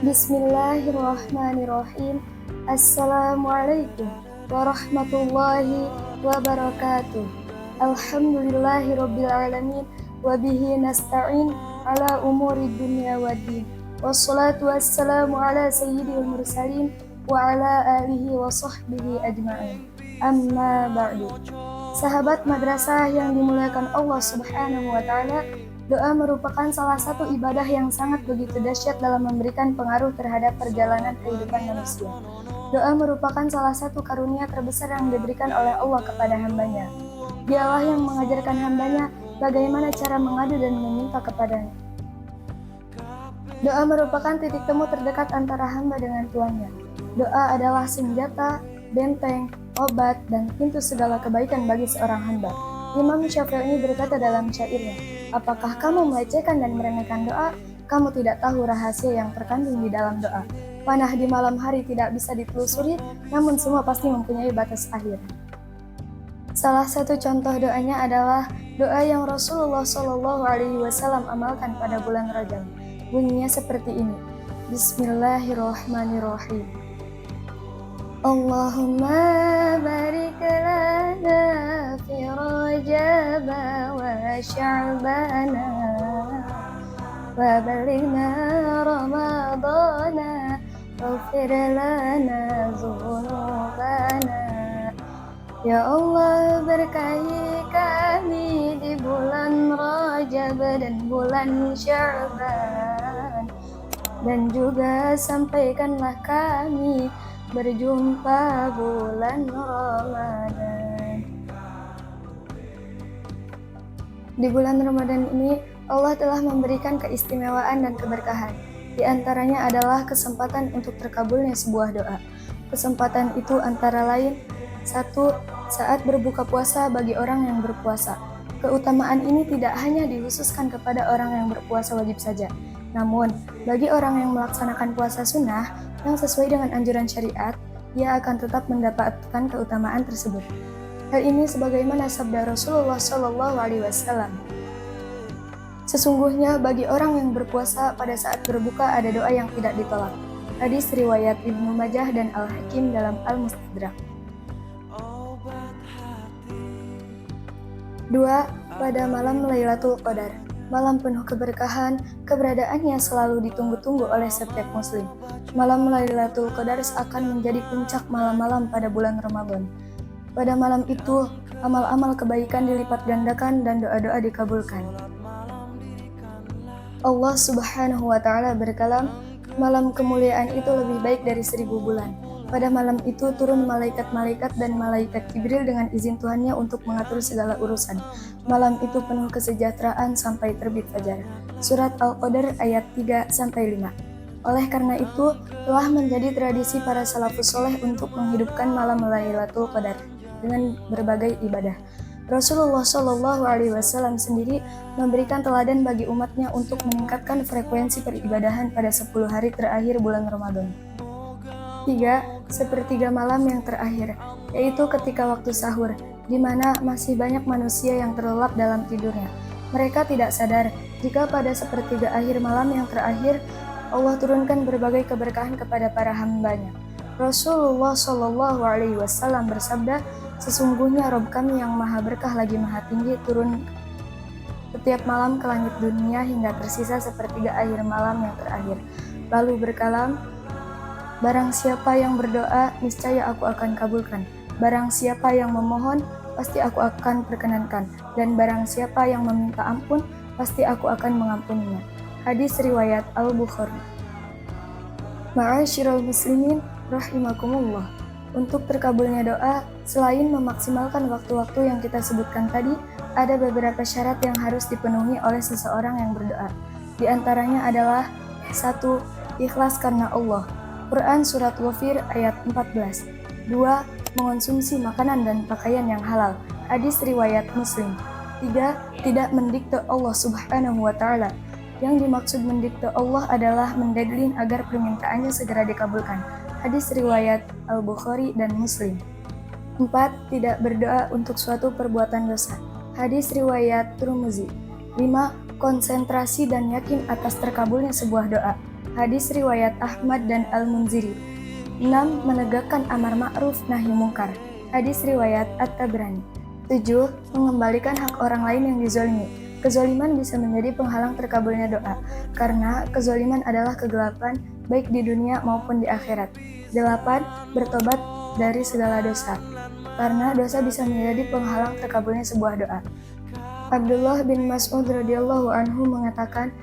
Bismillahirrahmanirrahim. Assalamualaikum warahmatullahi wabarakatuh. Alhamdulillahirabbil alamin wa bihi nasta'in ala umuri dunya waddin. Wassalatu wassalamu ala sayyidil mursalin wa ala alihi wa sahbihi ajma'in. Amma ba'du. Sahabat madrasah yang dimuliakan Allah Subhanahu wa taala, doa merupakan salah satu ibadah yang sangat begitu dahsyat dalam memberikan pengaruh terhadap perjalanan kehidupan manusia. Doa merupakan salah satu karunia terbesar yang diberikan oleh Allah kepada hambanya. Dialah yang mengajarkan hambanya bagaimana cara mengadu dan meminta kepadanya. Doa merupakan titik temu terdekat antara hamba dengan Tuannya. Doa adalah senjata, benteng, obat, dan pintu segala kebaikan bagi seorang hamba. Imam Syafi'i berkata dalam syairnya, "Apakah kamu melecehkan dan meremehkan doa? Kamu tidak tahu rahasia yang terkandung di dalam doa. Panah di malam hari tidak bisa ditelusuri, namun semua pasti mempunyai batas akhir." Salah satu contoh doanya adalah doa yang Rasulullah SAW amalkan pada bulan Rajab. Bunyinya seperti ini. Bismillahirrahmanirrahim. Allahumma barik lana fi Rajab wa Sya'bana wa balighna Ramadana waghfir lana dzunubana. Ya Allah, berkahi kami di bulan Rajab dan bulan Sya'ban, dan juga sampaikanlah kami berjumpa bulan Ramadan. Di bulan Ramadan ini, Allah telah memberikan keistimewaan dan keberkahan. Di antaranya adalah kesempatan untuk terkabulnya sebuah doa. Kesempatan itu antara lain: 1. Saat berbuka puasa bagi orang yang berpuasa. Keutamaan ini tidak hanya dikhususkan kepada orang yang berpuasa wajib saja, namun bagi orang yang melaksanakan puasa sunnah yang sesuai dengan anjuran syariat, ia akan tetap mendapatkan keutamaan tersebut. Hal ini sebagaimana sabda Rasulullah SAW. Sesungguhnya bagi orang yang berpuasa pada saat berbuka ada doa yang tidak ditolak. Hadis riwayat Ibnu Majah dan Al-Hakim dalam Al-Mustadrak. 2. Pada malam Lailatul Qadar. Malam penuh keberkahan, keberadaannya selalu ditunggu-tunggu oleh setiap muslim. Malam Lailatul Qadar akan menjadi puncak malam-malam pada bulan Ramadan. Pada malam itu, amal-amal kebaikan dilipat gandakan dan doa-doa dikabulkan. Allah Subhanahu wa taala berkalam, "Malam kemuliaan itu lebih baik dari 1000 bulan. Pada malam itu turun malaikat-malaikat dan malaikat Jibril dengan izin Tuhannya untuk mengatur segala urusan. Malam itu penuh kesejahteraan sampai terbit fajar." Surat Al-Qadar ayat 3-5. Oleh karena itu, telah menjadi tradisi para salafus soleh untuk menghidupkan malam Lailatul Qadar dengan berbagai ibadah. Rasulullah SAW sendiri memberikan teladan bagi umatnya untuk meningkatkan frekuensi peribadahan pada 10 hari terakhir bulan Ramadan. 3. Sepertiga malam yang terakhir, yaitu ketika waktu sahur, di mana masih banyak manusia yang terlelap dalam tidurnya. Mereka tidak sadar jika pada sepertiga akhir malam yang terakhir, Allah turunkan berbagai keberkahan kepada para hambanya. Rasulullah SAW bersabda, "Sesungguhnya Rob kami yang maha berkah lagi maha tinggi turun setiap malam ke langit dunia hingga tersisa sepertiga akhir malam yang terakhir. Lalu berkalam, barang siapa yang berdoa, niscaya aku akan kabulkan. Barang siapa yang memohon, pasti aku akan perkenankan. Dan barang siapa yang meminta ampun, pasti aku akan mengampuninya." Hadis riwayat Al-Bukhari. Ma'asyiral muslimin rahimakumullah. Untuk terkabulnya doa, selain memaksimalkan waktu-waktu yang kita sebutkan tadi, ada beberapa syarat yang harus dipenuhi oleh seseorang yang berdoa. Di antaranya adalah: 1. Ikhlas karena Allah. Quran Surat Ghafir ayat 14. 2. Mengonsumsi makanan dan pakaian yang halal. Hadis riwayat Muslim. 3. Tidak mendikte Allah Subhanahu wa ta'ala. Yang dimaksud mendikte Allah adalah mendeadline agar permintaannya segera dikabulkan. Hadis riwayat Al-Bukhari dan Muslim. 4. Tidak berdoa untuk suatu perbuatan dosa. Hadis riwayat Tirmizi. 5. konsentrasi dan yakin atas terkabulnya sebuah doa. Hadis riwayat Ahmad dan Al-Munziri. 6. Menegakkan amar ma'ruf nahi mungkar. Hadis riwayat At-Tabrani. 7. Mengembalikan hak orang lain yang dizolimi. Kezoliman bisa menjadi penghalang terkabulnya doa, karena kezoliman adalah kegelapan baik di dunia maupun di akhirat. 8. Bertobat dari segala dosa, karena dosa bisa menjadi penghalang terkabulnya sebuah doa. Abdullah bin Mas'ud radhiyallahu anhu mengatakan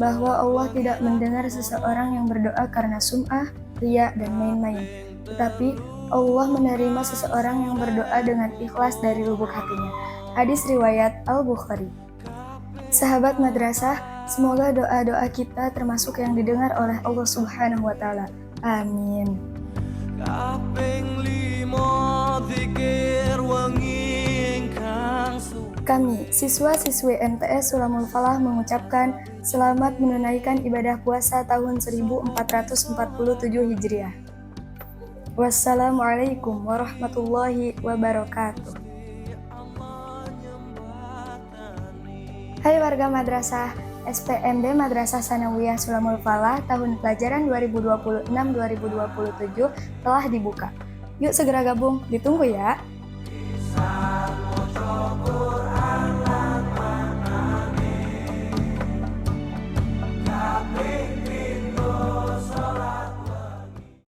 bahwa Allah tidak mendengar seseorang yang berdoa karena sum'ah, riya, dan main-main. Tetapi Allah menerima seseorang yang berdoa dengan ikhlas dari lubuk hatinya. Hadis riwayat Al-Bukhari. Sahabat madrasah, semoga doa-doa kita termasuk yang didengar oleh Allah Subhanahu wa Ta'ala. Amin. Kami, siswa-siswi MTS Sulamul Falah mengucapkan selamat menunaikan ibadah puasa tahun 1447 Hijriah. Wassalamualaikum warahmatullahi wabarakatuh. Hai warga madrasah, SPMD Madrasah Sanawiyah Sulamul Falah tahun pelajaran 2026-2027 telah dibuka. Yuk segera gabung, ditunggu ya.